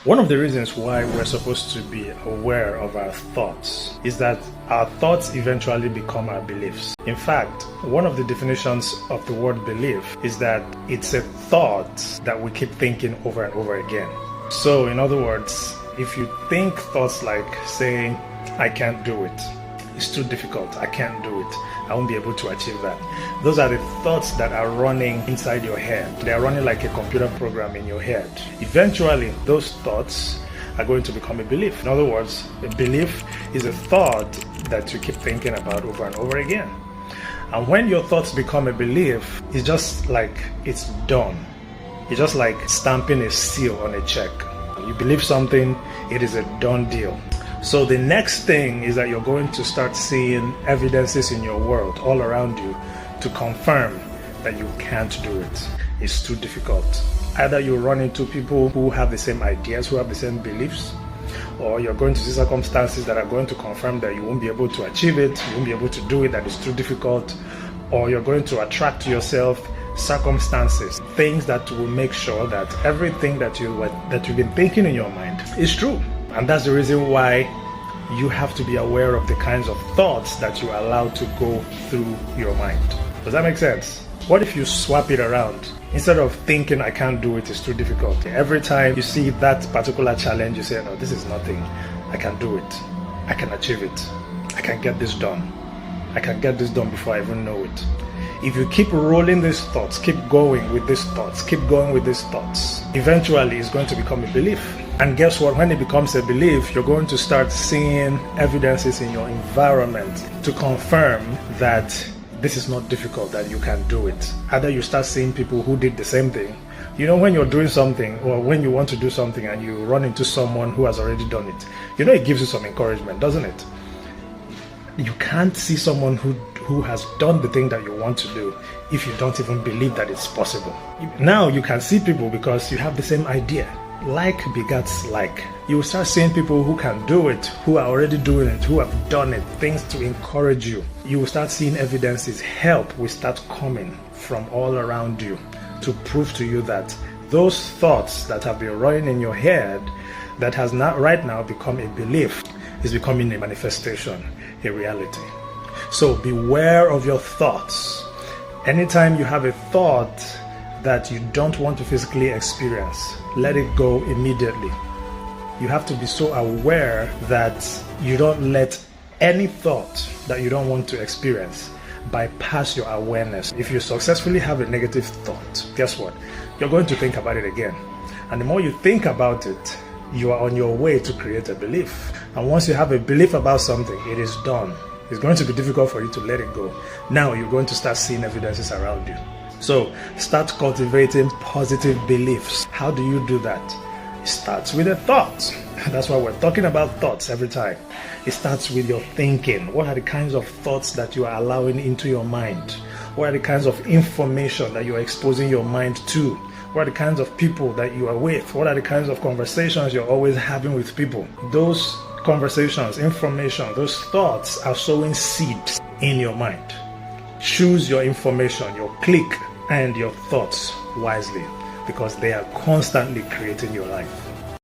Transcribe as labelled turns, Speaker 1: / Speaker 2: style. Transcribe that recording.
Speaker 1: One of the reasons why we're supposed to be aware of our thoughts is that our thoughts eventually become our beliefs. In fact, one of the definitions of the word belief is that it's a thought that we keep thinking over and over again. So, in other words, if you think thoughts like saying, I can't do it, it's too difficult, I can't do it, I won't be able to achieve that. Those are the thoughts that are running inside your head. They are running like a computer program in your head. Eventually, those thoughts are going to become a belief. In other words, a belief is a thought that you keep thinking about over and over again. And when your thoughts become a belief, it's just like it's done. It's just like stamping a seal on a check. You believe something, it is a done deal. So the next thing is that you're going to start seeing evidences in your world all around you to confirm that you can't do it. It's too difficult. Either you run into people who have the same ideas, who have the same beliefs, or you're going to see circumstances that are going to confirm that you won't be able to achieve it, you won't be able to do it, that it's too difficult, or you're going to attract to yourself circumstances, things that will make sure that everything that you've been thinking in your mind is true. And that's the reason why you have to be aware of the kinds of thoughts that you allow to go through your mind. Does that make sense? What if you swap it around? Instead of thinking I can't do it, it's too difficult, every time you see that particular challenge, you say, no, this is nothing, I can do it, I can achieve it, I can get this done, I can get this done before I even know it. If you keep rolling these thoughts, keep going with these thoughts, keep going with these thoughts, eventually it's going to become a belief. And guess what? When it becomes a belief, you're going to start seeing evidences in your environment to confirm that this is not difficult, that you can do it. Either you start seeing people who did the same thing. You know, when you're doing something or when you want to do something and you run into someone who has already done it, you know, it gives you some encouragement, doesn't it? You can't see someone who has done the thing that you want to do if you don't even believe that it's possible. Now you can see people because you have the same idea. Like begets like. You will start seeing people who can do it, who are already doing it, who have done it, things to encourage you. You will start seeing evidences. Help will start coming from all around you to prove to you that those thoughts that have been running in your head, that has not right now become a belief, is becoming a manifestation, a reality. So beware of your thoughts. Anytime you have a thought that you don't want to physically experience, let it go immediately. You have to be so aware that you don't let any thought that you don't want to experience bypass your awareness. If you successfully have a negative thought, guess what? You're going to think about it again. And the more you think about it, you are on your way to create a belief. And once you have a belief about something, it is done. It's going to be difficult for you to let it go. Now you're going to start seeing evidences around you. So start cultivating positive beliefs. How do you do that? It starts with a thought. That's why we're talking about thoughts every time. It starts with your thinking. What are the kinds of thoughts that you are allowing into your mind? What are the kinds of information that you are exposing your mind to? What are the kinds of people that you are with? What are the kinds of conversations you're always having with people? Those conversations, information, those thoughts are sowing seeds in your mind. Choose your information, your click, and your thoughts wisely, because they are constantly creating your life.